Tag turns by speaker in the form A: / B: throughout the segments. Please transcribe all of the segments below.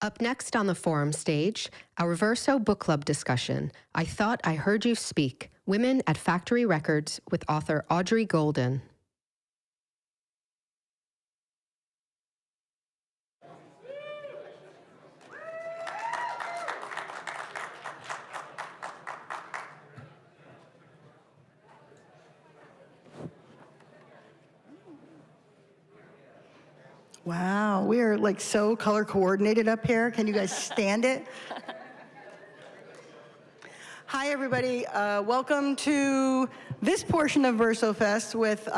A: Up next on the forum stage, our Verso Book Club discussion, I Thought I Heard You Speak, Women at Factory Records with author Audrey Golden.
B: Wow, we are like so color coordinated up here. Can you guys stand it? Hi, everybody. Welcome to this portion of VersoFest with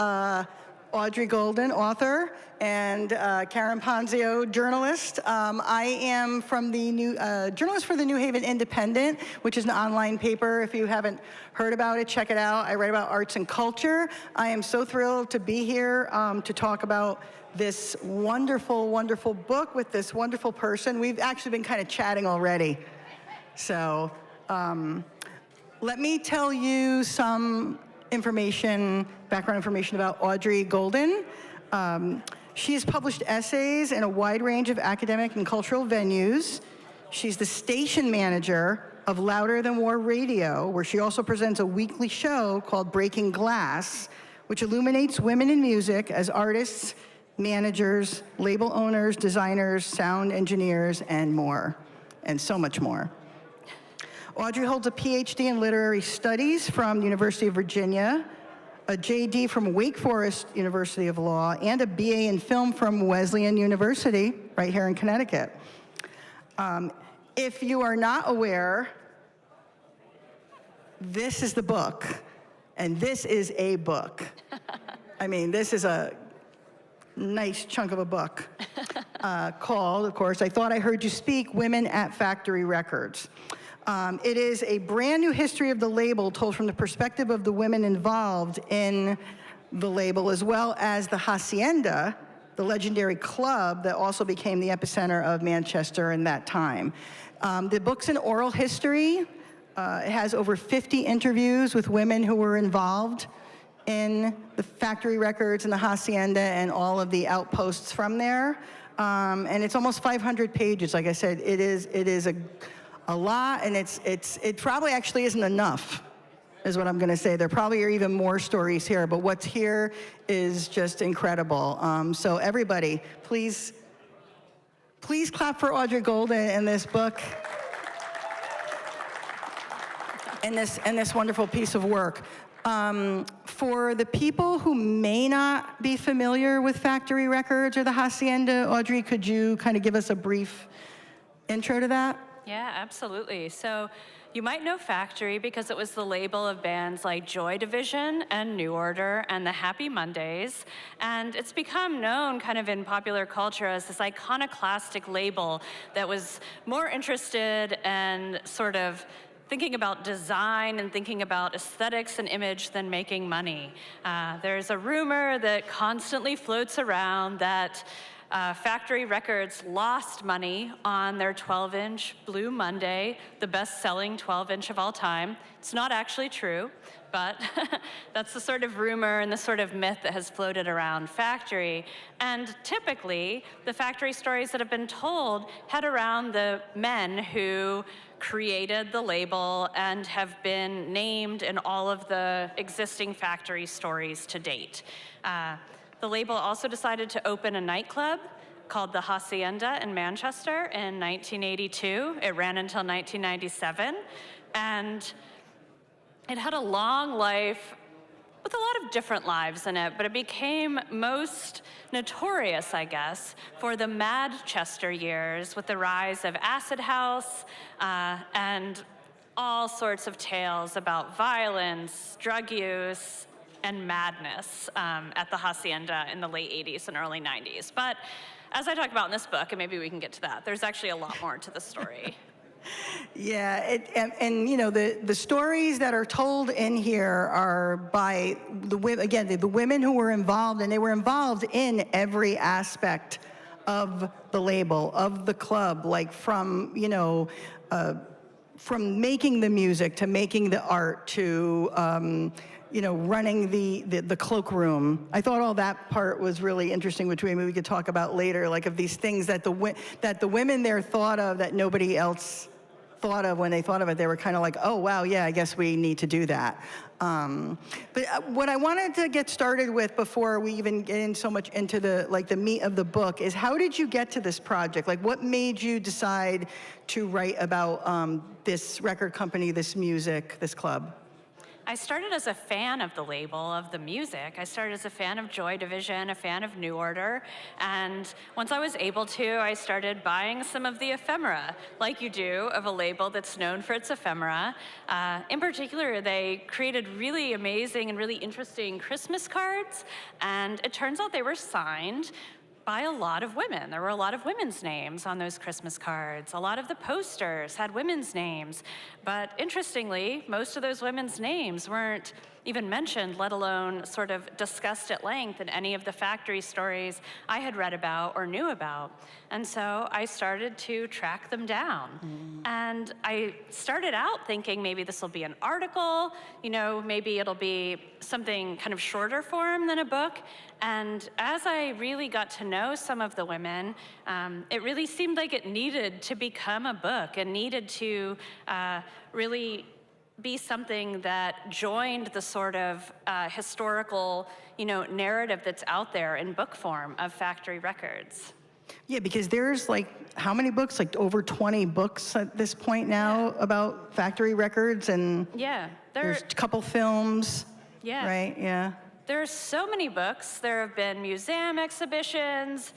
B: Audrey Golden, author, and Karen Ponzio, journalist. I am from the journalist for the New Haven Independent, which is an online paper. If you haven't heard about it, check it out. I write about arts and culture. I am so thrilled to be here to talk about this wonderful, wonderful book with this wonderful person. We've actually been kind of chatting already. So let me tell you some background information about Audrey Golden. She has published essays in a wide range of academic and cultural venues. She's the station manager of Louder Than War Radio, where she also presents a weekly show called Breaking Glass, which illuminates women in music as artists, managers, label owners, designers, sound engineers, and more, and so much more. Audrey holds a PhD in literary studies from the University of Virginia, a JD from Wake Forest University of Law, and a BA in film from Wesleyan University, right here in Connecticut. If you are not aware, this is the book, and this is a book. I mean, this is a nice chunk of a book called, of course, I Thought I Heard You Speak, Women at Factory Records. It is a brand new history of the label told from the perspective of the women involved in the label, as well as the Haçienda, the legendary club that also became the epicenter of Manchester in that time. The book's an oral history. It has over 50 interviews with women who were involved in the factory records and the Haçienda and all of the outposts from there. And it's almost 500 pages. Like I said, it is a lot, and it probably actually isn't enough, is what I'm gonna say. There probably are even more stories here, but what's here is just incredible. So everybody, please clap for Audrey Golden and this book, and this wonderful piece of work. For the people who may not be familiar with factory records or the Haçienda, Audrey, could you kind of give us a brief intro to that?
C: Yeah, absolutely. So you might know Factory because it was the label of bands like Joy Division and New Order and the Happy Mondays. And it's become known kind of in popular culture as this iconoclastic label that was more interested in sort of thinking about design and thinking about aesthetics and image than making money. There's a rumor that constantly floats around that Factory Records lost money on their 12-inch Blue Monday, the best-selling 12-inch of all time. It's not actually true, but that's the sort of rumor and the sort of myth that has floated around Factory. And typically, the Factory stories that have been told head around the men who created the label and have been named in all of the existing Factory stories to date. The label also decided to open a nightclub called the Haçienda in Manchester in 1982. It ran until 1997, and it had a long life with a lot of different lives in it, but it became most notorious, I guess, for the Manchester years with the rise of Acid House and all sorts of tales about violence, drug use, and madness at the Haçienda in the late 80s and early 90s. But as I talk about in this book, and maybe we can get to that, there's actually a lot more to the story.
B: Yeah, and you know, the stories that are told in here are by the women who were involved, and they were involved in every aspect of the label, of the club, like from, you know, from making the music to making the art to running the cloakroom. I thought all that part was really interesting, which maybe we could talk about later, like of these things that the women there thought of that nobody else thought of. When they thought of it, they were kind of like, oh wow, yeah, I guess we need to do that. But what I wanted to get started with before we even get in so much into the meat of the book is, how did you get to this project? Like, what made you decide to write about this record company, this music, this club?
C: I started as a fan of the label, of the music. I started as a fan of Joy Division, a fan of New Order, and once I was able to, I started buying some of the ephemera, like you do, of a label that's known for its ephemera. In particular, they created really amazing and really interesting Christmas cards, and it turns out they were signed by a lot of women. There were a lot of women's names on those Christmas cards. A lot of the posters had women's names. But interestingly, most of those women's names weren't even mentioned, let alone sort of discussed at length in any of the factory stories I had read about or knew about. And so I started to track them down. And I started out thinking maybe this will be an article, maybe it'll be something kind of shorter form than a book. And as I really got to know some of the women, it really seemed like it needed to become a book and needed to really be something that joined the sort of historical, narrative that's out there in book form of factory records.
B: Yeah, because there's how many books? Like over 20 books at this point now about factory records, and there's a couple films. Yeah. Right. Yeah.
C: There's so many books. There have been museum exhibitions,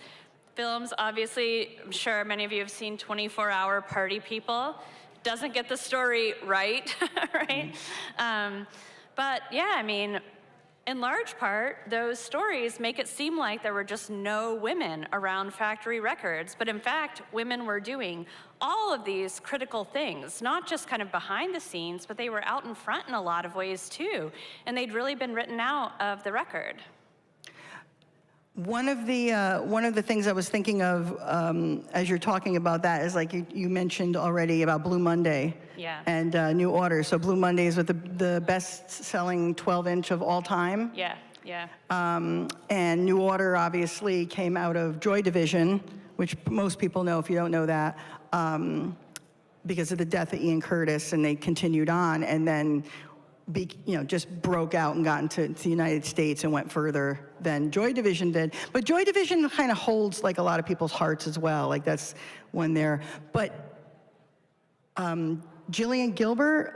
C: films. Obviously, I'm sure many of you have seen 24-Hour Party People. Doesn't get the story right, right? But yeah, in large part, those stories make it seem like there were just no women around factory records. But in fact, women were doing all of these critical things, not just kind of behind the scenes, but they were out in front in a lot of ways too. And they'd really been written out of the record.
B: One of the things I was thinking of as you're talking about that is, like you mentioned already about Blue Monday, and New Order. So Blue Monday is with the best-selling 12-inch of all time.
C: Yeah.
B: And New Order obviously came out of Joy Division, which most people know if you don't know that, because of the death of Ian Curtis, and they continued on, and then just broke out and got into the United States and went further than Joy Division did. But Joy Division kind of holds a lot of people's hearts as well. That's one there. But Gillian Gilbert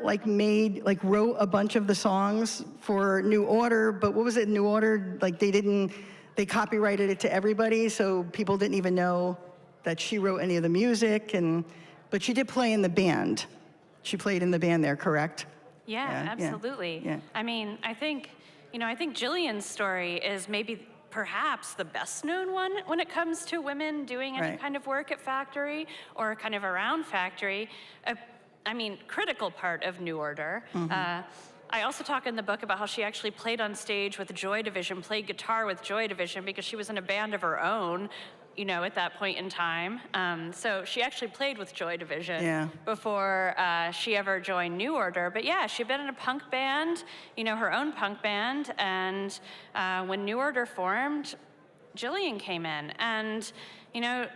B: wrote a bunch of the songs for New Order. But what was it? New Order, they copyrighted it to everybody, so people didn't even know that she wrote any of the music. But she did play in the band. She played in the band there, correct?
C: Yeah, absolutely.
B: Yeah.
C: I think Gillian's story is maybe perhaps the best known one when it comes to women doing any kind of work at factory or kind of around factory. Critical part of New Order. I also talk in the book about how she actually played on stage with Joy Division, played guitar with Joy Division because she was in a band of her own, at that point in time. So she actually played with Joy Division before she ever joined New Order. But yeah, she'd been in a punk band, her own punk band. And when New Order formed, Gillian came in. And,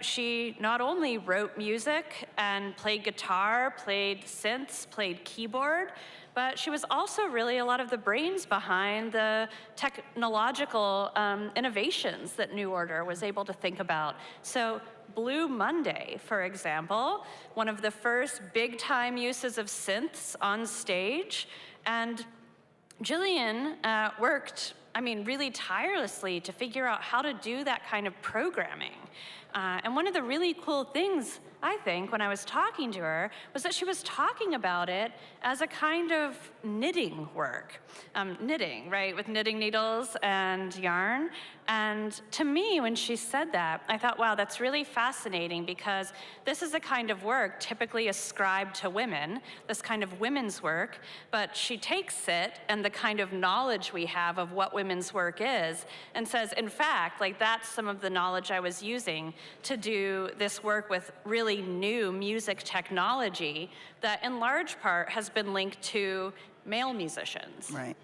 C: she not only wrote music and played guitar, played synths, played keyboard, but she was also really a lot of the brains behind the technological innovations that New Order was able to think about. So Blue Monday, for example, one of the first big-time uses of synths on stage, and Gillian worked, really tirelessly to figure out how to do that kind of programming. And one of the really cool things, I think, when I was talking to her, was that she was talking about it as a kind of knitting work. Knitting, right, with knitting needles and yarn. And to me, when she said that, I thought, wow, that's really fascinating, because this is a kind of work typically ascribed to women, this kind of women's work, but she takes it and the kind of knowledge we have of what women's work is and says, in fact, that's some of the knowledge I was using to do this work with really new music technology that in large part has been linked to male musicians.
B: Right.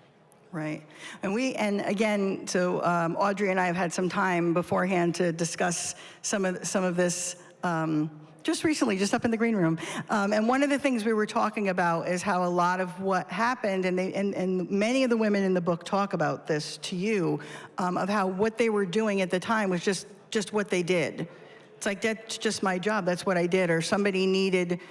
B: Right. And again, so Audrey and I have had some time beforehand to discuss some of this just recently, just up in the green room. And one of the things we were talking about is how a lot of what happened, and many of the women in the book talk about this to you, of how what they were doing at the time was just what they did. It's like, that's just my job, that's what I did. Or somebody needed,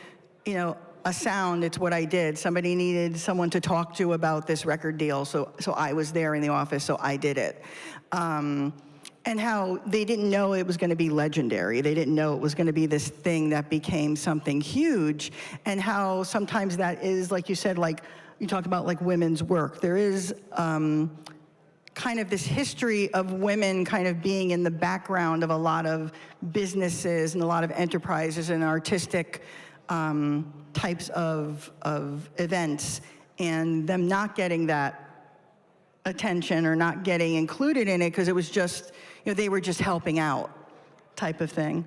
B: a sound, it's what I did. Somebody needed someone to talk to about this record deal, so I was there in the office, so I did it. And how they didn't know it was going to be legendary. They didn't know it was going to be this thing that became something huge, and how sometimes that is, like you said, like you talk about like women's work. There is kind of this history of women kind of being in the background of a lot of businesses and a lot of enterprises and artistic types of events, and them not getting that attention or not getting included in it because it was just, they were just helping out type of thing.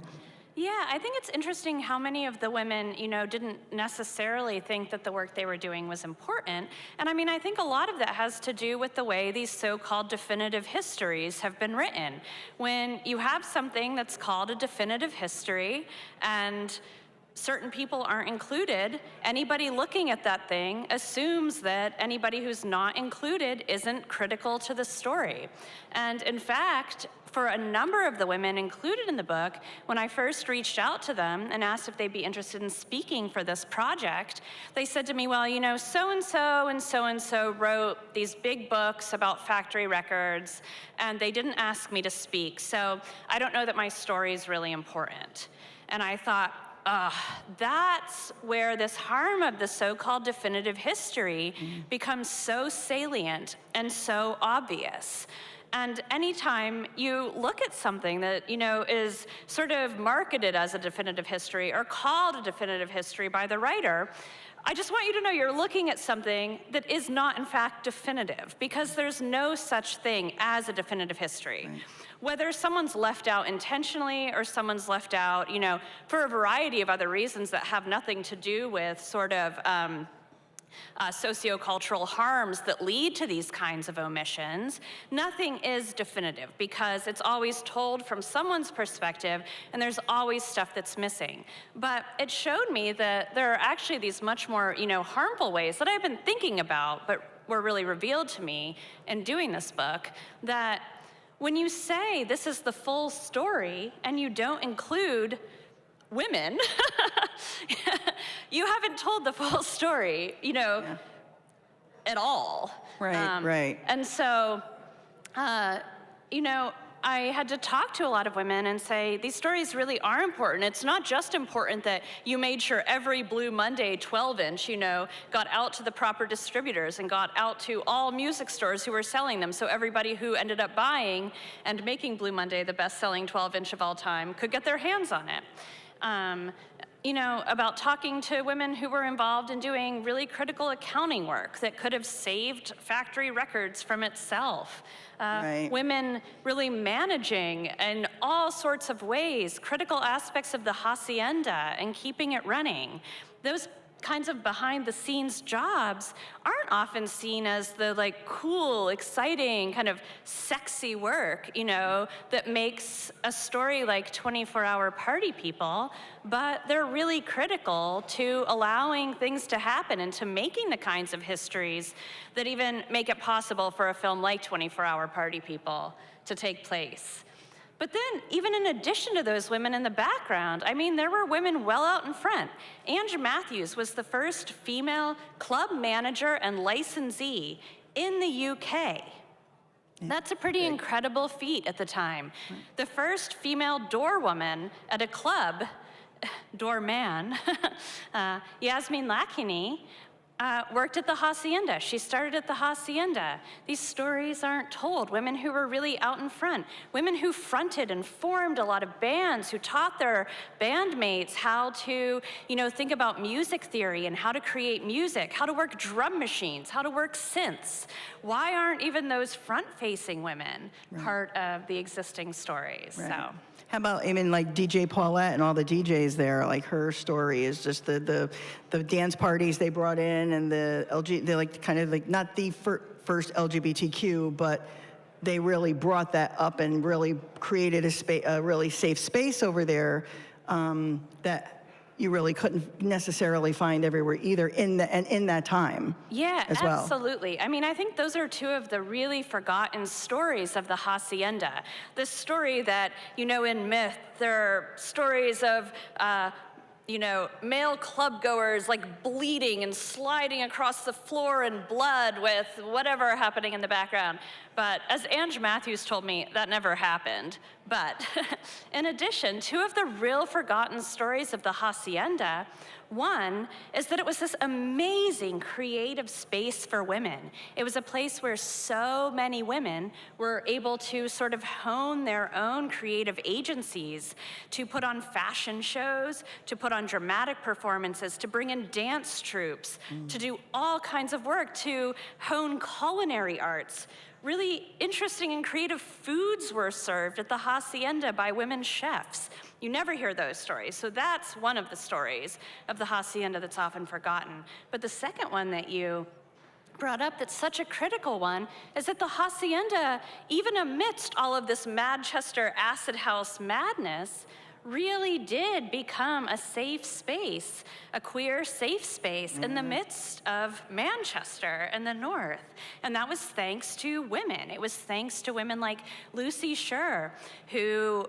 C: Yeah, I think it's interesting how many of the women, didn't necessarily think that the work they were doing was important. And I mean, I think a lot of that has to do with the way these so-called definitive histories have been written. When you have something that's called a definitive history and certain people aren't included, anybody looking at that thing assumes that anybody who's not included isn't critical to the story. And in fact, for a number of the women included in the book, when I first reached out to them and asked if they'd be interested in speaking for this project, they said to me, well, so-and-so and so-and-so wrote these big books about factory records, and they didn't ask me to speak, so I don't know that my story is really important. And I thought, that's where this harm of the so-called definitive history becomes so salient and so obvious. And anytime you look at something that, is sort of marketed as a definitive history or called a definitive history by the writer, I just want you to know you're looking at something that is not, in fact, definitive, because there's no such thing as a definitive history. Right. Whether someone's left out intentionally or someone's left out, for a variety of other reasons that have nothing to do with sort of sociocultural harms that lead to these kinds of omissions, nothing is definitive because it's always told from someone's perspective and there's always stuff that's missing. But it showed me that there are actually these much more, harmful ways that I've been thinking about, but were really revealed to me in doing this book, that when you say this is the full story and you don't include women, you haven't told the full story, at all.
B: Right, right.
C: And so, I had to talk to a lot of women and say, these stories really are important. It's not just important that you made sure every Blue Monday 12-inch, got out to the proper distributors and got out to all music stores who were selling them, so everybody who ended up buying and making Blue Monday the best-selling 12-inch of all time could get their hands on it. About talking to women who were involved in doing really critical accounting work that could have saved factory records from itself.
B: Right.
C: Women really managing in all sorts of ways critical aspects of the Haçienda and keeping it running. Those kinds of behind-the-scenes jobs aren't often seen as the cool, exciting, kind of sexy work, that makes a story like 24-Hour Party People, but they're really critical to allowing things to happen and to making the kinds of histories that even make it possible for a film like 24-Hour Party People to take place. But then, even in addition to those women in the background, there were women well out in front. Angie Matthews was the first female club manager and licensee in the UK. That's a pretty incredible feat at the time. The first female doorwoman at a club, doorman, Yasmin Lakini, worked at the Haçienda. She started at the Haçienda. These stories aren't told. Women who were really out in front. Women who fronted and formed a lot of bands, who taught their bandmates how to, think about music theory and how to create music, how to work drum machines, how to work synths. Why aren't even those front-facing women part of the existing stories?
B: Right.
C: So.
B: How about even like DJ Paulette and all the DJs there? Like her story is just the dance parties they brought in and they're like kind of like not the first LGBTQ, but they really brought that up and really created a really safe space over there that you really couldn't necessarily find everywhere either in that time.
C: Yeah,
B: as well.
C: Absolutely. I mean, I think those are two of the really forgotten stories of the Haçienda. The story that, in myth, there are stories of, male clubgoers like bleeding and sliding across the floor in blood with whatever happening in the background. But as Ange Matthews told me, that never happened. But in addition, two of the real forgotten stories of the Haçienda, one is that it was this amazing creative space for women. It was a place where so many women were able to sort of hone their own creative agencies, to put on fashion shows, to put on dramatic performances, to bring in dance troupes, to do all kinds of work, to hone culinary arts. Really interesting and creative foods were served at the Haçienda by women chefs. You never hear those stories. So that's one of the stories of the Haçienda that's often forgotten. But the second one that you brought up that's such a critical one is that the Haçienda, even amidst all of this Manchester acid house madness, really did become a safe space, a queer safe space in the midst of Manchester and the North. And that was thanks to women. It was thanks to women like Lucy Scher, who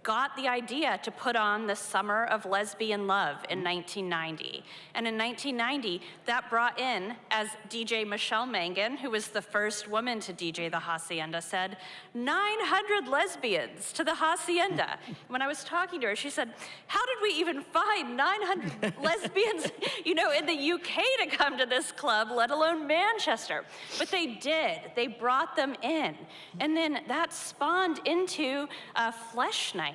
C: got the idea to put on the Summer of Lesbian Love in 1990. And in 1990, that brought in, as DJ Michelle Mangan, who was the first woman to DJ the Haçienda, said, 900 lesbians to the Haçienda. When I was talking to her, she said, how did we even find 900 lesbians, in the UK to come to this club, let alone Manchester? But they did. They brought them in. And then that spawned into Flesh Nights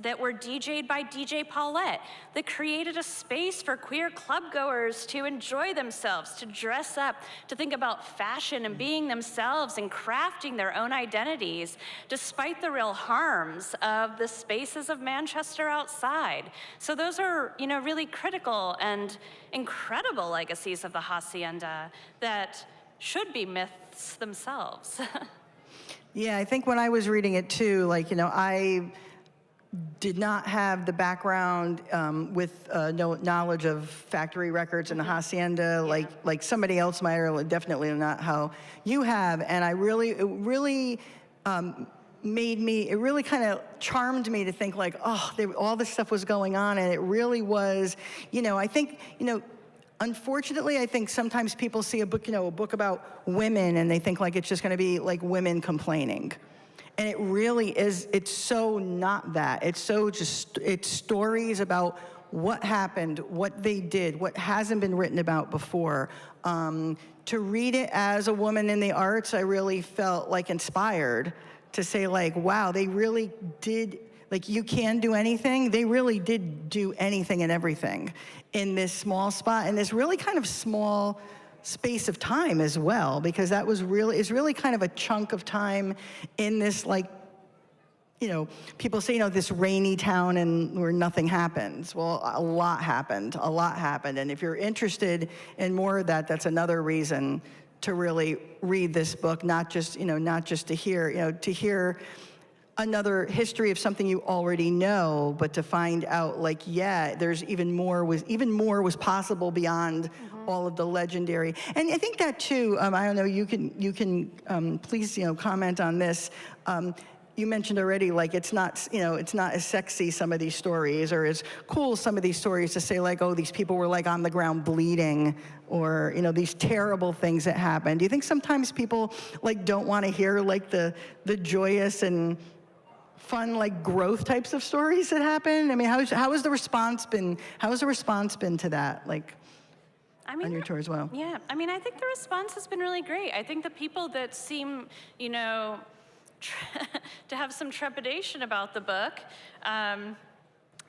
C: that were DJ'd by DJ Paulette, that created a space for queer clubgoers to enjoy themselves, to dress up, to think about fashion and being themselves and crafting their own identities, despite the real harms of the spaces of Manchester outside. So those are, really critical and incredible legacies of the Haçienda that should be myths themselves.
B: Yeah, I think when I was reading it too, I did not have the background with no knowledge of factory records in the Haçienda, like somebody else might, or definitely not how you have. And it really kind of charmed me to think all this stuff was going on, and it really was, I think, unfortunately, I think sometimes people see a book about women, and they think it's just going to be like women complaining. And it really is, it's so not that. It's stories about what happened, what they did, what hasn't been written about before. To read it as a woman in the arts, I really felt inspired to say wow, they really did, you can do anything. They really did do anything and everything in this small spot, in this really kind of small space of time as well, because that was really kind of a chunk of time in this people say, this rainy town and where nothing happens. Well, a lot happened. And if you're interested in more of that, that's another reason to really read this book, not just to hear another history of something you already know, but to find out there's even more was possible beyond all of the legendary. And I think that too, I don't know, you can please, comment on this. You mentioned already, it's not as sexy, some of these stories, or as cool, some of these stories, to say oh, these people were on the ground bleeding, or, these terrible things that happened. Do you think sometimes people don't want to hear the joyous and fun growth types of stories that happen? I mean, how has the response been to that? on your tour as well.
C: Yeah, I mean, I think the response has been really great. I think the people that seem, you know, to have some trepidation about the book,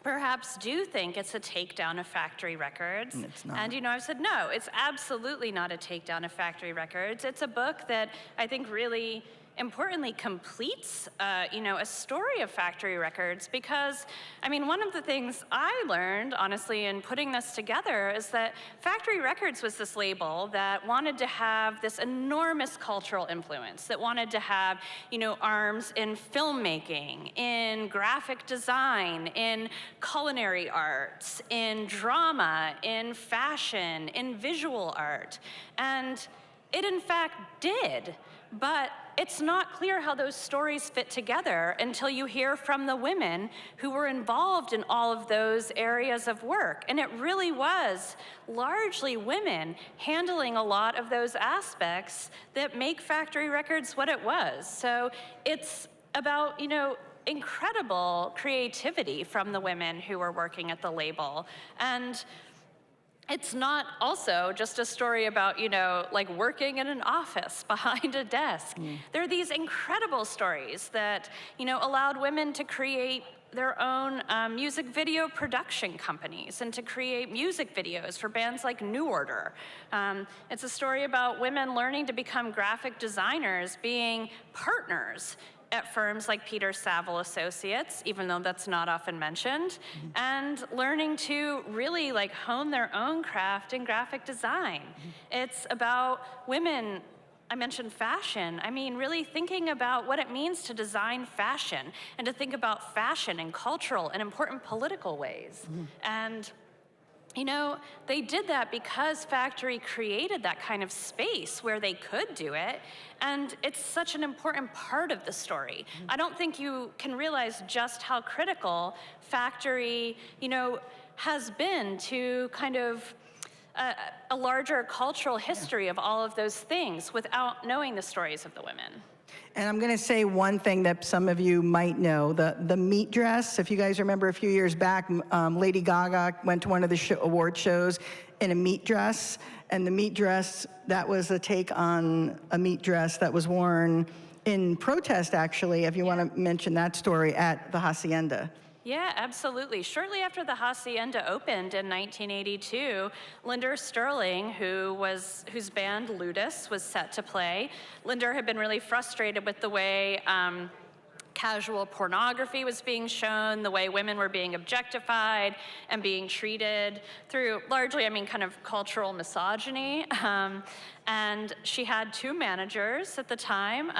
C: perhaps do think it's a takedown of factory records.
B: And it's not.
C: And, you know, I've said, no, it's absolutely not a takedown of factory records. It's a book that I think really importantly completes, you know, a story of factory records, because, I mean, one of the things I learned, honestly, in putting this together is that factory records was this label that wanted to have this enormous cultural influence, that wanted to have, you know, arms in filmmaking, in graphic design, in culinary arts, in drama, in fashion, in visual art. And it, in fact, did. But it's not clear how those stories fit together until you hear from the women who were involved in all of those areas of work. And it really was largely women handling a lot of those aspects that make factory records what it was. So it's about, you know, incredible creativity from the women who were working at the label. And it's not also just a story about, you know, like working in an office behind a desk. There are these incredible stories that, you know, allowed women to create their own music video production companies and to create music videos for bands like New Order. It's a story about women learning to become graphic designers, being partners at firms like Peter Saville Associates, even though that's not often mentioned, and learning to really like hone their own craft in graphic design. It's about women, I mentioned fashion. I mean, really thinking about what it means to design fashion and to think about fashion in cultural and important political ways. And you know, they did that because factory created that kind of space where they could do it, and it's such an important part of the story. I don't think you can realize just how critical factory, you know, has been to kind of a larger cultural history of all of those things without knowing the stories of the women.
B: And I'm going to say one thing that some of you might know, the meat dress. If you guys remember a few years back, Lady Gaga went to one of the award shows in a meat dress. And the meat dress, that was a take on a meat dress that was worn in protest, actually, if you want to mention that story, at the Haçienda.
C: Yeah, absolutely. Shortly after the Haçienda opened in 1982, Linda Sterling, whose band Ludus was set to play, Linda had been really frustrated with the way casual pornography was being shown, the way women were being objectified and being treated through largely, I mean, kind of cultural misogyny. And she had two managers at the time,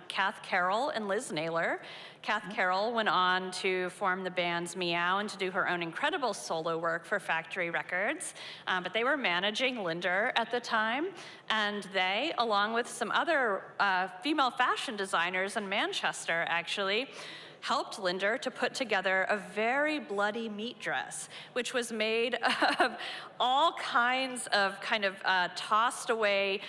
C: Cath Carroll and Liz Naylor. Cath Carroll went on to form the bands Meow and to do her own incredible solo work for Factory Records. But they were managing Linda at the time, and they, along with some other female fashion designers in Manchester, actually, helped Linda to put together a very bloody meat dress, which was made of all kinds of kind of tossed away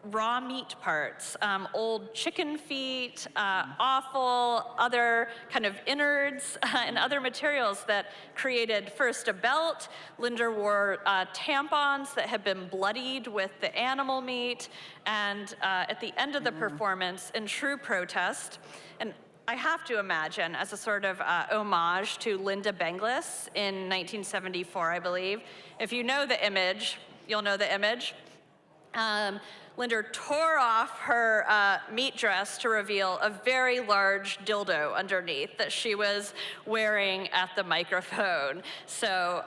C: raw meat parts, old chicken feet, offal, other kind of innards, and other materials that created first a belt. Linda wore tampons that had been bloodied with the animal meat, and at the end of the performance, in true protest, and I have to imagine as a sort of homage to Linda Benglis in 1974, I believe. If you know the image, you'll know the image. Linda tore off her meat dress to reveal a very large dildo underneath that she was wearing at the microphone. So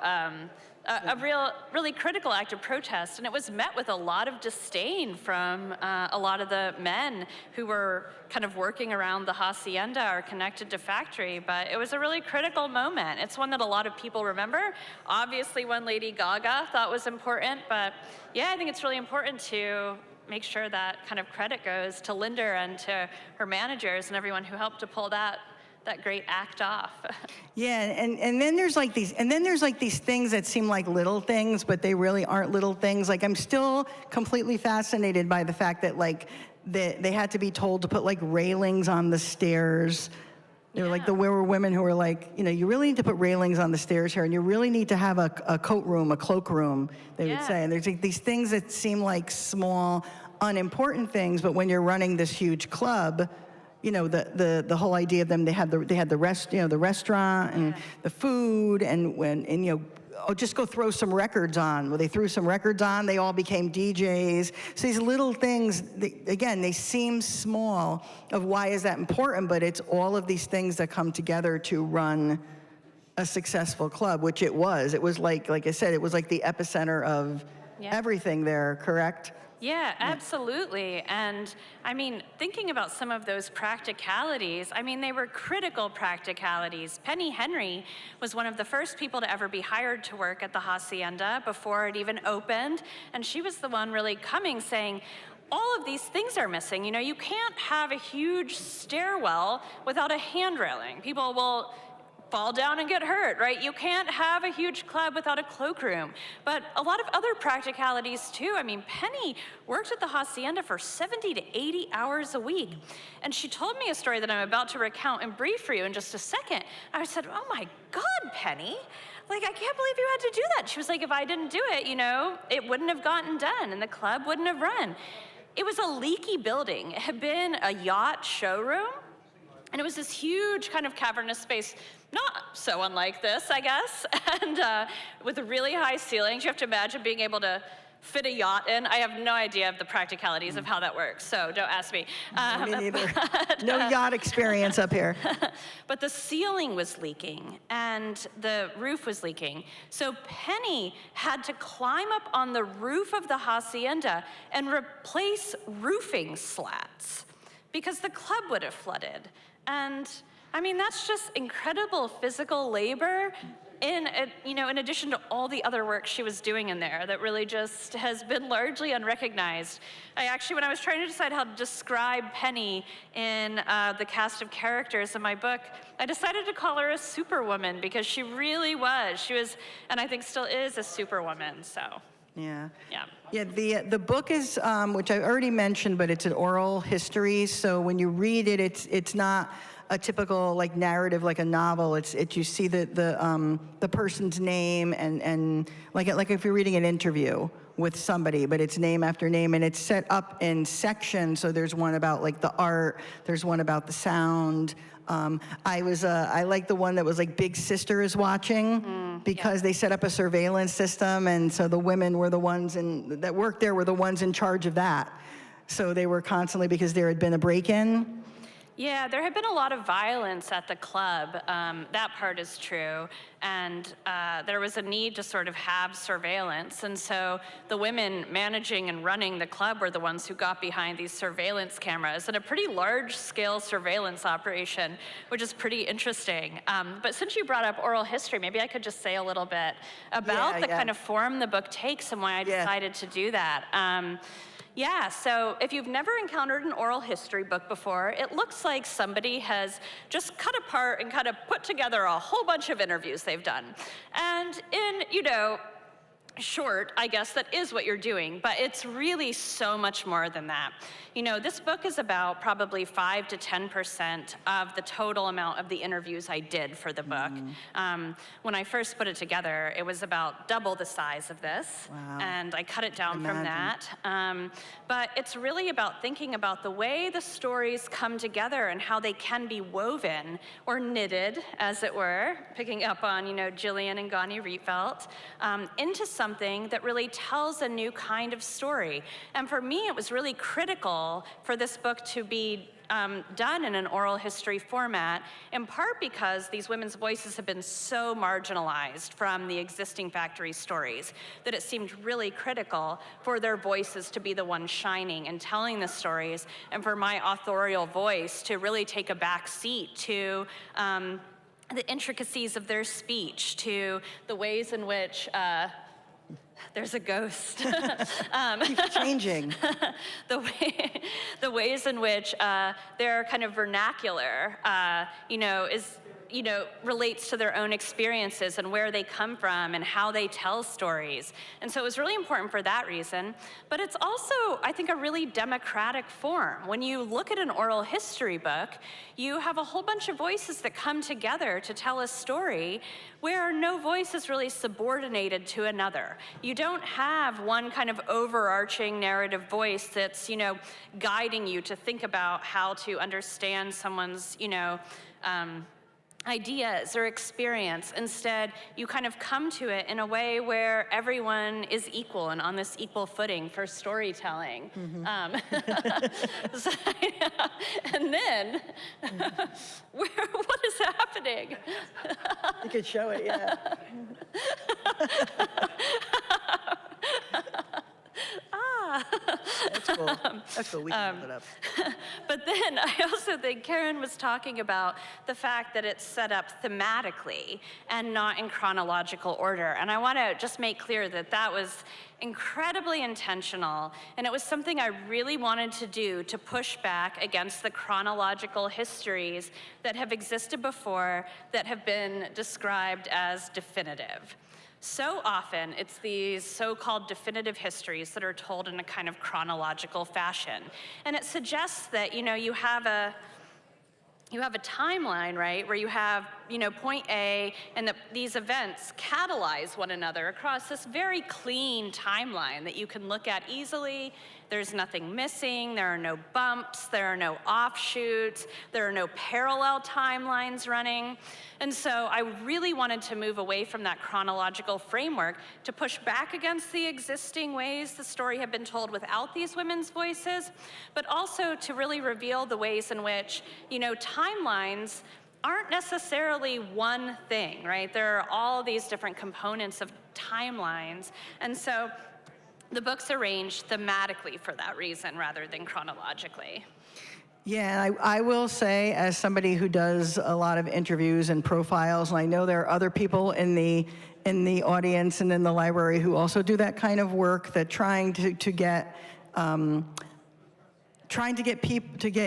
C: a really critical act of protest, and it was met with a lot of disdain from a lot of the men who were kind of working around the Haçienda or connected to factory, but it was a really critical moment. It's one that a lot of people remember. Obviously one Lady Gaga thought was important, but yeah, I think it's really important to make sure that kind of credit goes to Linda and to her managers and everyone who helped to pull that great act off.
B: Yeah, and then there's like these, things that seem like little things, but they really aren't little things. Like, I'm still completely fascinated by the fact that like they had to be told to put like railings on the stairs There were women who were like, you really need to put railings on the stairs here, and you really need to have a coat room, a cloak room, they would say. And there's like these things that seem like small, unimportant things, but when you're running this huge club, the whole idea of them, they had the restaurant and the food, and just go throw some records on. Well, they threw some records on, they all became DJs. So these little things, they seem small of why is that important, but it's all of these things that come together to run a successful club, which it was. It was like I said, it was like the epicenter of everything there, correct?
C: Yeah, absolutely. And I mean, thinking about some of those practicalities, I mean, they were critical practicalities. Penny Henry was one of the first people to ever be hired to work at the Haçienda before it even opened. And she was the one really coming saying, all of these things are missing. You can't have a huge stairwell without a hand railing. People will fall down and get hurt, right? You can't have a huge club without a cloakroom. But a lot of other practicalities too. I mean, Penny worked at the Haçienda for 70 to 80 hours a week. And she told me a story that I'm about to recount and brief for you in just a second. I said, oh my God, Penny. I can't believe you had to do that. She was like, if I didn't do it, it wouldn't have gotten done and the club wouldn't have run. It was a leaky building. It had been a yacht showroom. And it was this huge kind of cavernous space, not so unlike this, I guess, and with really high ceilings. You have to imagine being able to fit a yacht in. I have no idea of the practicalities of how that works, so don't ask me.
B: Me neither. No yacht experience up here.
C: But the ceiling was leaking, and the roof was leaking. So Penny had to climb up on the roof of the Haçienda and replace roofing slats because the club would have flooded. And I mean, that's just incredible physical labor in addition to all the other work she was doing in there that really just has been largely unrecognized. I actually, when I was trying to decide how to describe Penny in the cast of characters in my book, I decided to call her a superwoman because she really was. She was, and I think still is, a superwoman, so.
B: Yeah. The book is, which I already mentioned, but it's an oral history. So when you read it, it's not a typical narrative like a novel. You see the person's name and like if you're reading an interview with somebody, but it's name after name, and it's set up in sections. So there's one about the art, there's one about the sound. I like the one that was Big Sister is watching because they set up a surveillance system, and so the women were the ones that worked there were the ones in charge of that. So they were constantly, because there had been a break-in.
C: Yeah, there had been a lot of violence at the club. That part is true. And there was a need to sort of have surveillance. And so the women managing and running the club were the ones who got behind these surveillance cameras and a pretty large-scale surveillance operation, which is pretty interesting. But since you brought up oral history, maybe I could just say a little bit about the kind of form the book takes and why I decided to do that. Yeah, so if you've never encountered an oral history book before, it looks like somebody has just cut apart and kind of put together a whole bunch of interviews they've done. And in, short, I guess that is what you're doing, but it's really so much more than that. This book is about probably 5 to 10% of the total amount of the interviews I did for the book. When I first put it together, it was about double the size of this, and I cut it down from that. But it's really about thinking about the way the stories come together and how they can be woven or knitted, as it were, picking up on, Gillian and Gani Rietveld, into something that really tells a new kind of story. And for me, it was really critical for this book to be done in an oral history format, in part because these women's voices have been so marginalized from the existing factory stories that it seemed really critical for their voices to be the ones shining and telling the stories, and for my authorial voice to really take a back seat to the intricacies of their speech, to the ways in which There's a ghost.
B: Keeps changing.
C: The ways in which their kind of vernacular, relates to their own experiences and where they come from and how they tell stories. And so it was really important for that reason. But it's also, I think, a really democratic form. When you look at an oral history book, you have a whole bunch of voices that come together to tell a story where no voice is really subordinated to another. You don't have one kind of overarching narrative voice that's, guiding you to think about how to understand someone's, ideas or experience. Instead, you kind of come to it in a way where everyone is equal and on this equal footing for storytelling. And then, what is happening?
B: You could show it, yeah. That's cool. That's cool. We can hold it up.
C: But then I also think Karen was talking about the fact that it's set up thematically and not in chronological order. And I want to just make clear that that was incredibly intentional, and it was something I really wanted to do to push back against the chronological histories that have existed before that have been described as definitive. So often, it's these so-called definitive histories that are told in a kind of chronological fashion. And it suggests that, you have a timeline, right, where you have, point A, and these events catalyze one another across this very clean timeline that you can look at easily. There's nothing missing, there are no bumps, there are no offshoots, there are no parallel timelines running. And so I really wanted to move away from that chronological framework to push back against the existing ways the story had been told without these women's voices, but also to really reveal the ways in which, timelines aren't necessarily one thing, right? There are all these different components of timelines. And so the book's arranged thematically for that reason rather than chronologically.
B: Yeah, I will say, as somebody who does a lot of interviews and profiles, and I know there are other people in the audience and in the library who also do that kind of work, that trying to get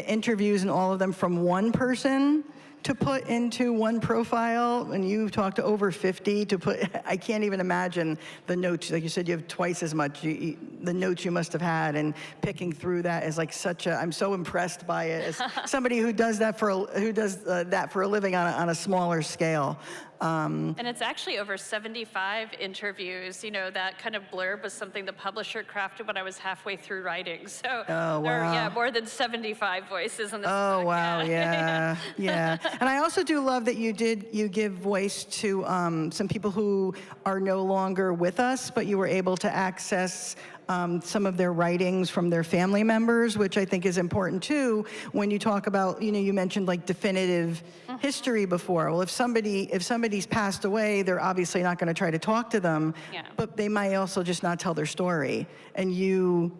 B: interviews and all of them from one person to put into one profile, and you've talked to over 50 to put, I can't even imagine the notes. Like you said, you have twice as much, the notes you must have had, and picking through that is like I'm so impressed by it as somebody who does that for a living on a smaller scale.
C: And it's actually over 75 interviews. That kind of blurb was something the publisher crafted when I was halfway through writing. So there are, more than 75 voices in this book.
B: Oh, wow, yeah. And I also do love that you give voice to some people who are no longer with us, but you were able to access some of their writings from their family members, which I think is important too. When you talk about, you mentioned like definitive history before. Well, if somebody's passed away, they're obviously not going to try to talk to them, but they might also just not tell their story. And you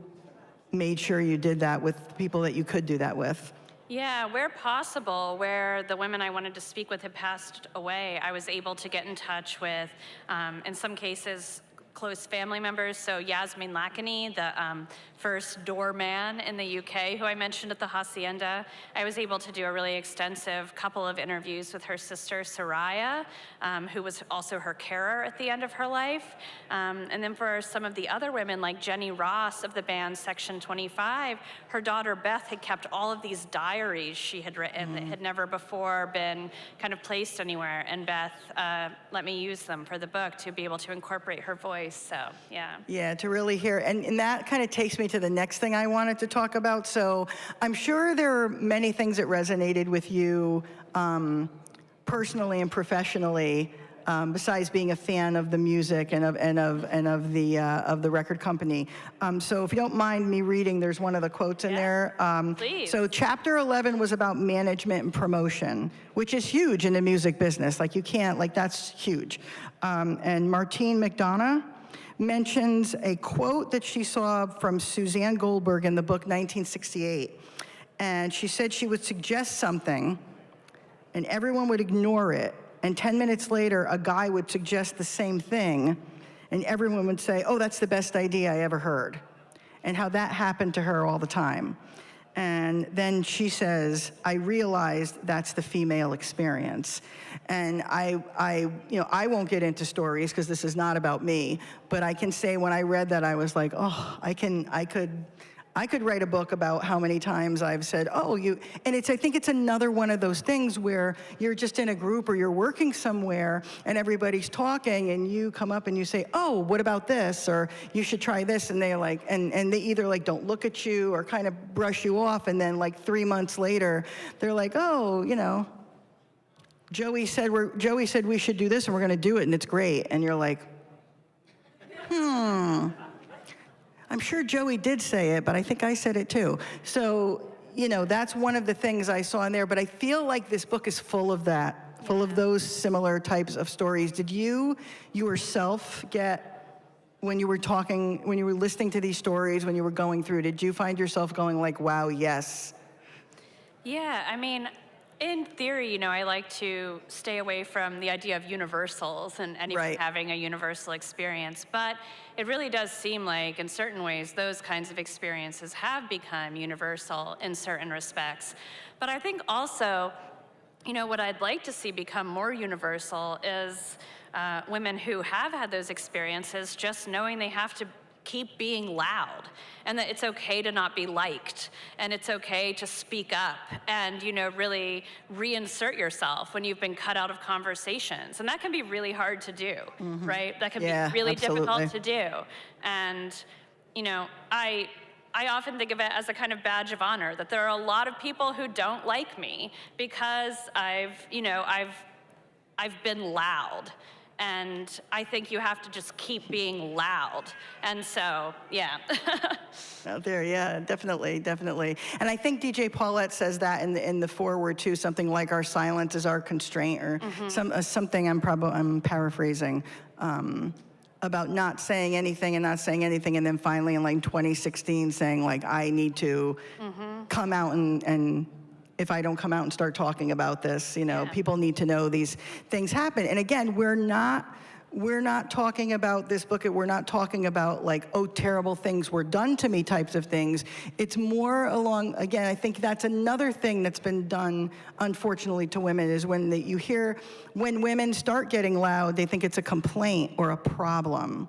B: made sure you did that with people that you could do that with.
C: Yeah, where possible, where the women I wanted to speak with had passed away, I was able to get in touch with, in some cases, close family members. So Yasmin Lakany, the first doorman in the UK, who I mentioned at the Haçienda, I was able to do a really extensive couple of interviews with her sister, Soraya, who was also her carer at the end of her life. And then for some of the other women, like Jenny Ross of the band Section 25, her daughter Beth had kept all of these diaries she had written that had never before been kind of placed anywhere. And Beth let me use them for the book to be able to incorporate her voice. So, yeah.
B: Yeah, to really hear. And that kind of takes me to the next thing I wanted to talk about. So I'm sure there are many things that resonated with you personally and professionally, besides being a fan of the music and of the record company. So if you don't mind me reading, there's one of the quotes in there.
C: Please.
B: So chapter 11 was about management and promotion, which is huge in the music business. Like that's huge. And Martine McDonough mentions a quote that she saw from Suzanne Goldberg in the book 1968. And she said she would suggest something and everyone would ignore it. And 10 minutes later, a guy would suggest the same thing, And everyone would say, oh, that's the best idea I ever heard. And how that happened to her all the time. And then she says, I realized that's the female experience. And I won't get into stories because this is not about me, but I can say when I read that, I was like, oh, I could write a book about how many times I've said, oh, and I think it's another one of those things where you're just in a group or you're working somewhere and everybody's talking and you come up and you say, oh, what about this? Or you should try this. And they like, and they either like don't look at you or kind of brush you off. And then like 3 months later, they're like, oh, Joey said we should do this and we're going to do it and it's great. And you're like, I'm sure Joey did say it, but I think I said it too. So, that's one of the things I saw in there, but I feel like this book is full of that, full of those similar types of stories. Did you yourself get, when you were listening to these stories, when you were going through, did you find yourself going like, wow, yes?
C: Yeah, I mean, in theory, I like to stay away from the idea of universals and anyone having a universal experience, but it really does seem like, in certain ways, those kinds of experiences have become universal in certain respects. But I think also, what I'd like to see become more universal is women who have had those experiences just knowing they have to keep being loud, and that it's okay to not be liked, and it's okay to speak up and, really reinsert yourself when you've been cut out of conversations. And that can be really hard to do, right? That can be really difficult to do. And, I often think of it as a kind of badge of honor, that there are a lot of people who don't like me because I've been loud. And I think you have to just keep being loud. And so, yeah.
B: Out there, yeah, definitely. And I think DJ Paulette says that in the foreword too, something like our silence is our constraint, or something I'm paraphrasing, about not saying anything, and then finally in like 2016 saying like, I need to come out and if I don't come out and start talking about this, people need to know these things happen. And again, we're not talking about this book, we're not talking about like, oh, terrible things were done to me types of things. It's more along, again, I think that's another thing that's been done, unfortunately, to women, is when you hear, when women start getting loud, they think it's a complaint or a problem.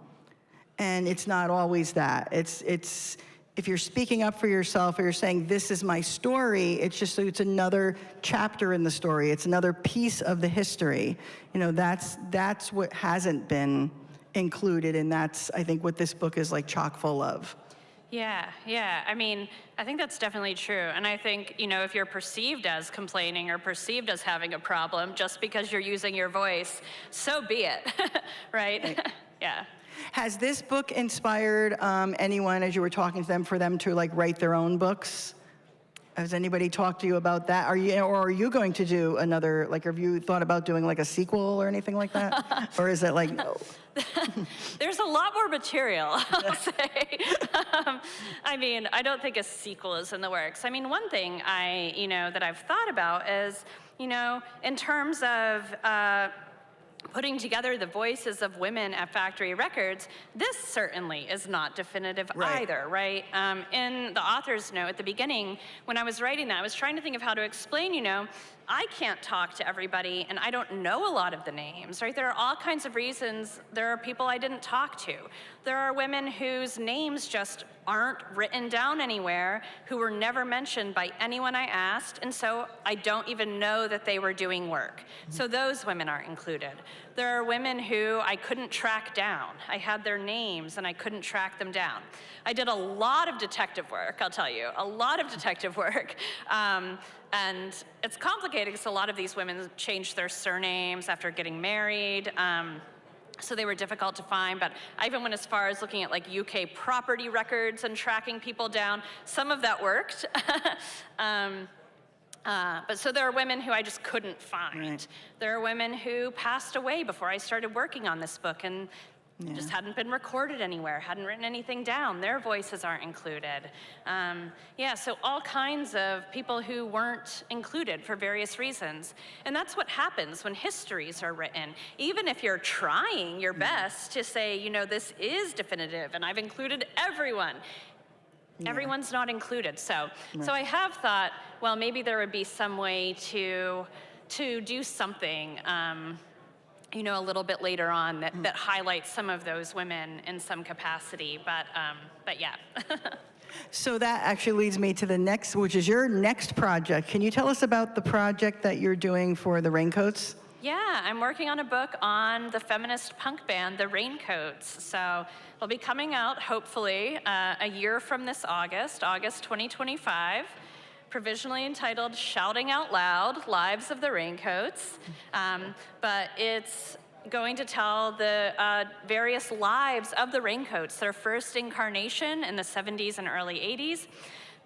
B: And it's not always that. It's if you're speaking up for yourself or you're saying, this is my story, it's another chapter in the story. It's another piece of the history. That's what hasn't been included, and that's, I think, what this book is like chock full of.
C: Yeah. I mean, I think that's definitely true. And I think, if you're perceived as complaining or perceived as having a problem just because you're using your voice, so be it, right? Yeah.
B: Has this book inspired anyone, as you were talking to them, for them to like write their own books? Has anybody talked to you about that? Are you going to do another, like, have you thought about doing like a sequel or anything like that? Or is it like, no?
C: There's a lot more material, I'll say. I mean, I don't think a sequel is in the works. I mean, one thing that I've thought about is, in terms of putting together the voices of women at Factory Records, this certainly is not definitive either, right? In the author's note at the beginning, when I was writing that, I was trying to think of how to explain, I can't talk to everybody and I don't know a lot of the names, right? There are all kinds of reasons. There are people I didn't talk to. There are women whose names just aren't written down anywhere, who were never mentioned by anyone I asked, and so I don't even know that they were doing work. So those women aren't included. There are women who I couldn't track down. I had their names and I couldn't track them down. I did a lot of detective work, I'll tell you, a lot of detective work. And it's complicated because a lot of these women changed their surnames after getting married. So they were difficult to find, but I even went as far as looking at like UK property records and tracking people down. Some of that worked. But so there are women who I just couldn't find. Right. There are women who passed away before I started working on this book, and just hadn't been recorded anywhere, hadn't written anything down. Their voices aren't included. So all kinds of people who weren't included for various reasons. And that's what happens when histories are written. Even if you're trying your best to say, this is definitive and I've included everyone, everyone's not included. So I have thought, well, maybe there would be some way to do something a little bit later on that highlights some of those women in some capacity, but yeah.
B: So that actually leads me to the next, which is your next project. Can you tell us about the project that you're doing for the Raincoats?
C: Yeah, I'm working on a book on the feminist punk band, the Raincoats. So it'll be coming out, hopefully, a year from this August 2025. Provisionally entitled Shouting Out Loud, Lives of the Raincoats. But it's going to tell the various lives of the Raincoats, their first incarnation in the 70s and early 80s,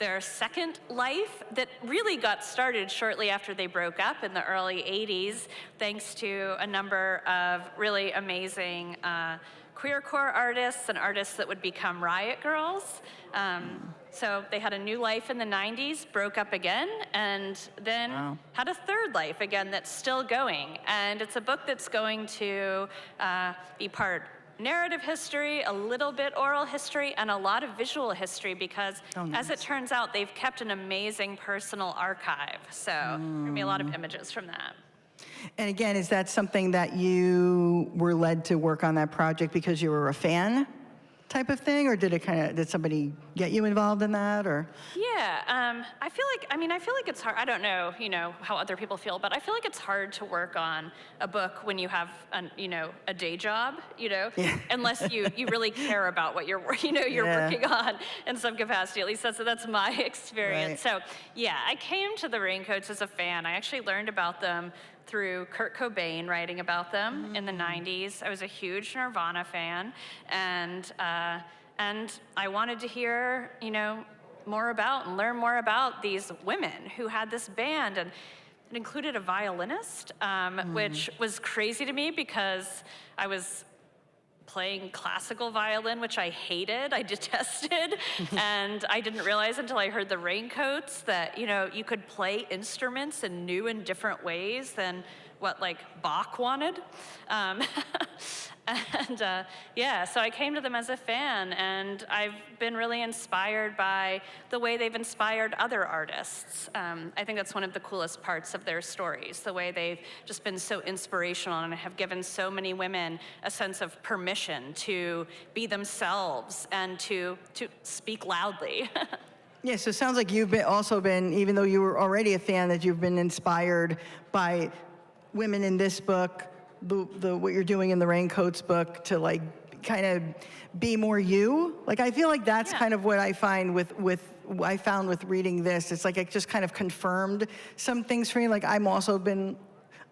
C: their second life that really got started shortly after they broke up in the early 80s, thanks to a number of really amazing queercore artists and artists that would become Riot Girls. So they had a new life in the 90s, broke up again, and then had a third life again that's still going. And it's a book that's going to be part narrative history, a little bit oral history, and a lot of visual history because, as it turns out, they've kept an amazing personal archive. So there's going to be a lot of images from that.
B: And again, is that something that you were led to work on that project because you were a fan type of thing, or did somebody get you involved in that, or?
C: Yeah, I feel like it's hard. I don't know, how other people feel, but I feel like it's hard to work on a book when you have, a day job, unless you really care about what you're working on in some capacity. At least that's my experience.
B: Right.
C: So yeah, I came to the Raincoats as a fan. I actually learned about them through Kurt Cobain writing about them in the 90s. I was a huge Nirvana fan, and I wanted to hear, more about and learn more about these women who had this band, and it included a violinist, which was crazy to me because I was playing classical violin, which I hated, I detested, and I didn't realize until I heard the Raincoats that, you could play instruments in new and different ways than what, Bach wanted. So I came to them as a fan, and I've been really inspired by the way they've inspired other artists. I think that's one of the coolest parts of their stories, the way they've just been so inspirational and have given so many women a sense of permission to be themselves and to speak loudly.
B: Yeah, so it sounds like you've also been, even though you were already a fan, that you've been inspired by women in this book, what you're doing in the Raincoats book, to kind of be more you. I feel like that's kind of what I find with reading this. It's like it just kind of confirmed some things for me. I'm also been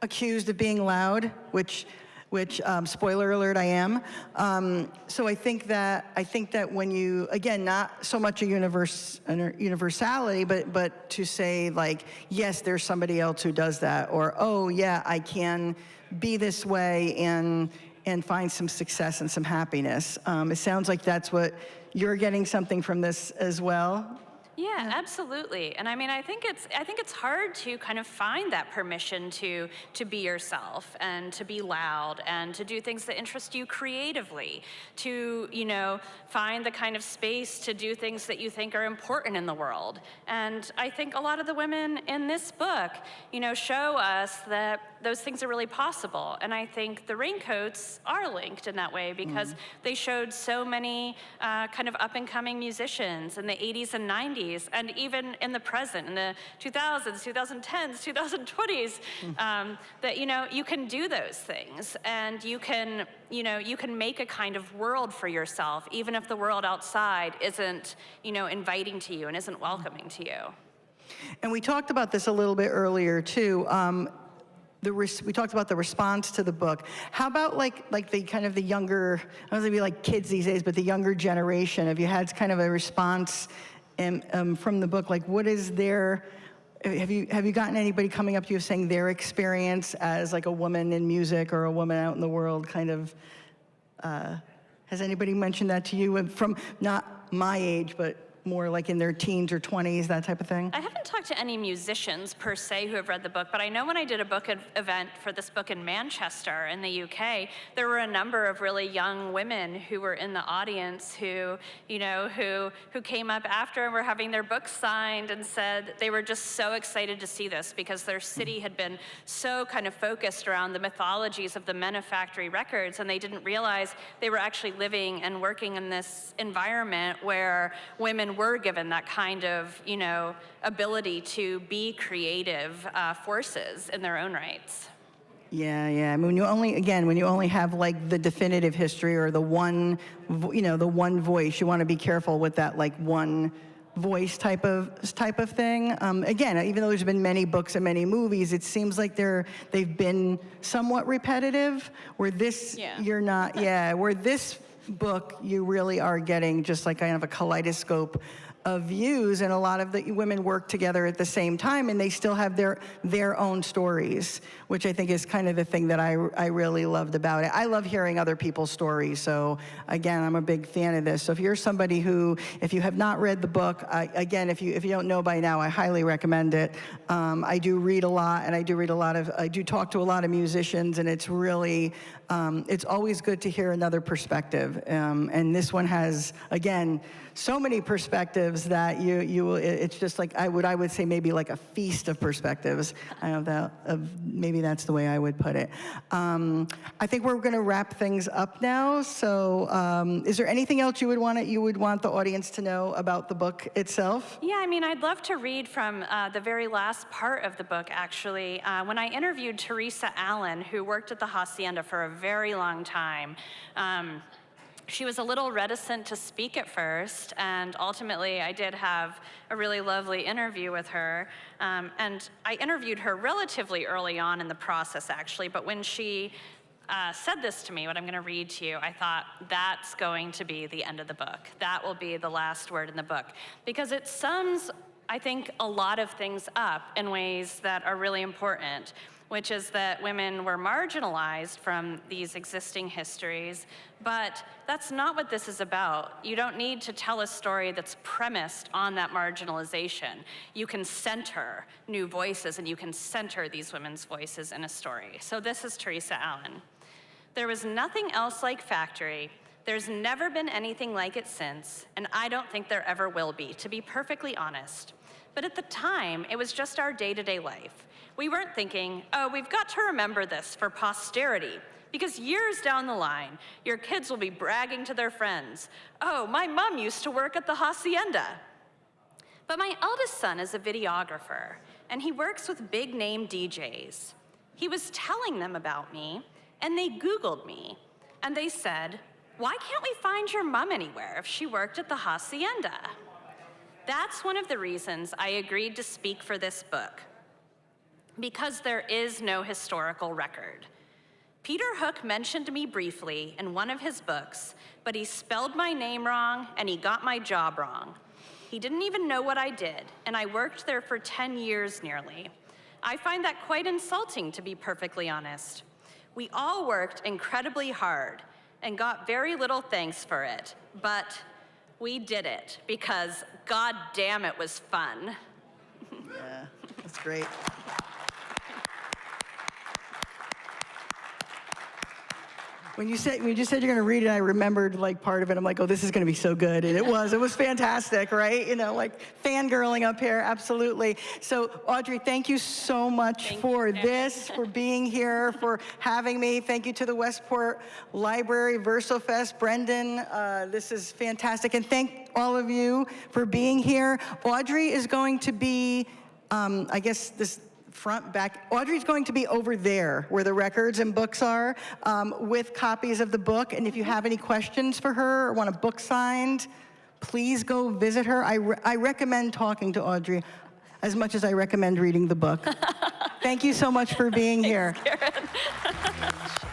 B: accused of being loud, which spoiler alert, I am. So I think that when you, again, not so much a universality, but to say yes, there's somebody else who does that, or oh yeah, I can be this way and find some success and some happiness. It sounds like that's what you're getting something from this as well.
C: Yeah, absolutely. And I think it's hard to kind of find that permission to be yourself and to be loud and to do things that interest you creatively, to, find the kind of space to do things that you think are important in the world. And I think a lot of the women in this book, show us that those things are really possible. And I think the Raincoats are linked in that way because they showed so many kind of up-and-coming musicians in the 80s and 90s, and even in the present, in the 2000s, 2010s, 2020s, that, you can do those things, and you can make a kind of world for yourself, even if the world outside isn't, inviting to you and isn't welcoming to you.
B: And we talked about this a little bit earlier, too. We talked about the response to the book. How about the kind of the younger, I don't know if it'd be kids these days, but the younger generation? Have you had kind of a response from the book? What is their, have you gotten anybody coming up to you saying their experience as a woman in music or a woman out in the world kind of Has anybody mentioned that to you from not my age, but more like in their teens or 20s, that type of thing?
C: I haven't talked to any musicians per se who have read the book, but I know when I did a book event for this book in Manchester in the UK, there were a number of really young women who were in the audience who, you know, who came up after and were having their books signed and said they were just so excited to see this because their city had been so kind of focused around the mythologies of the men of factory records, and they didn't realize they were actually living and working in this environment where women were given that kind of, you know, ability to be creative forces in their own rights.
B: Yeah. I mean, when you only have like the definitive history or the one, you know, the one voice, you want to be careful with that like one voice type of thing. Again, even though there's been many books and many movies, it seems like they've been somewhat repetitive. Where this, you're not. Yeah, where this book, you really are getting just like kind of a kaleidoscope of views, and a lot of the women work together at the same time, and they still have their own stories, which I think is kind of the thing that I really loved about it. I love hearing other people's stories, so again, I'm a big fan of this. So if you're somebody who, if you have not read the book, again, if you don't know by now, I highly recommend it. I do read a lot, and I do talk to a lot of musicians, and it's really, it's always good to hear another perspective. And this one has, again, so many perspectives that you will, it's just like, I would say maybe like a feast of perspectives. Maybe that's the way I would put it. I think we're going to wrap things up now. So is there anything else you would want the audience to know about the book itself?
C: Yeah, I mean, I'd love to read from the very last part of the book, actually. When I interviewed Teresa Allen, who worked at the Haçienda for a very long time, she was a little reticent to speak at first, and ultimately I did have a really lovely interview with her. And I interviewed her relatively early on in the process, actually, but when she said this to me, what I'm going to read to you, I thought, that's going to be the end of the book. That will be the last word in the book, because it sums, I think, a lot of things up in ways that are really important, which is that women were marginalized from these existing histories, but that's not what this is about. You don't need to tell a story that's premised on that marginalization. You can center new voices, and you can center these women's voices in a story. So this is Teresa Allen. There was nothing else like Factory. There's never been anything like it since, and I don't think there ever will be, to be perfectly honest. But at the time, it was just our day-to-day life. We weren't thinking, oh, we've got to remember this for posterity, because years down the line, your kids will be bragging to their friends, oh, my mom used to work at the Haçienda. But my eldest son is a videographer, and he works with big-name DJs. He was telling them about me, and they Googled me, and they said, why can't we find your mom anywhere if she worked at the Haçienda? That's one of the reasons I agreed to speak for this book, because there is no historical record. Peter Hook mentioned me briefly in one of his books, but he spelled my name wrong and he got my job wrong. He didn't even know what I did, and I worked there for 10 years nearly. I find that quite insulting, to be perfectly honest. We all worked incredibly hard and got very little thanks for it, but we did it because, God damn, it was fun.
B: Yeah, that's great. When you just said you're going to read it, I remembered like part of it. I'm like, oh, this is going to be so good. And it was fantastic, right? You know, like fangirling up here, absolutely. So Audrey, thank you so much for being here, for having me. Thank you to the Westport Library, VersoFest, Brendan. This is fantastic. And thank all of you for being here. Audrey is going to be, I guess this, front, back. Audrey's going to be over there where the records and books are with copies of the book. And if you have any questions for her or want a book signed, please go visit her. I recommend talking to Audrey as much as I recommend reading the book. Thank you so much for being here.
C: Thanks, Karen.